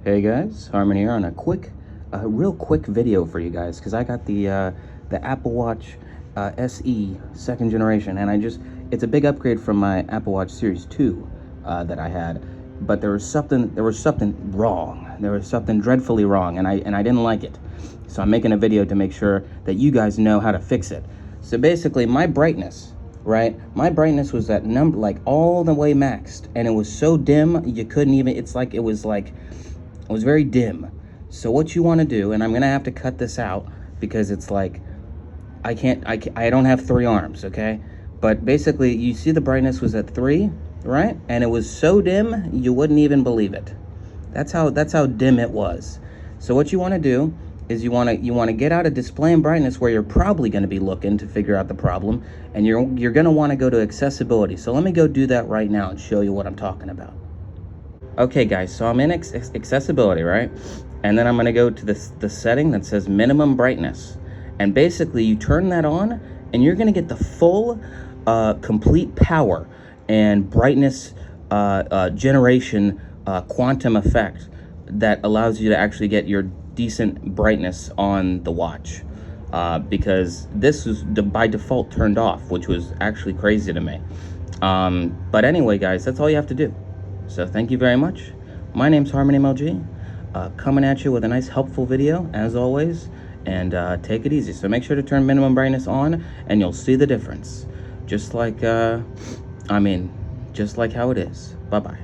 Hey guys, Harmon here on a real quick video for you guys because I got the Apple Watch SE second generation, and it's a big upgrade from my Apple Watch Series 2 that I had, but there was something wrong. There was something dreadfully wrong, and I didn't like it. So I'm making a video to make sure that you guys know how to fix it. So basically, my brightness, right? My brightness was at like all the way maxed, and it was so dim you couldn't even. It was very dim. So what you want to do, and I'm gonna have to cut this out because it's like I don't have 3 arms, okay? But basically, you see the brightness was at 3, right? And it was so dim you wouldn't even believe it. That's how dim it was. So what you want to do is you want to get out of display and brightness where you're probably going to be looking to figure out the problem, and you're going to want to go to accessibility. So let me go do that right now and show you what I'm talking about. Okay guys, so I'm in accessibility, right? And then I'm going to go to the setting that says minimum brightness, and basically you turn that on and you're going to get the full complete power and brightness generation quantum effect that allows you to actually get your decent brightness on the watch, because this was by default turned off, which was actually crazy to me. But anyway guys, that's all you have to do. So thank you very much. My name's Harmon MLG, coming at you with a nice helpful video as always, and take it easy. So make sure to turn minimum brightness on and you'll see the difference. Just like how it is. Bye-bye.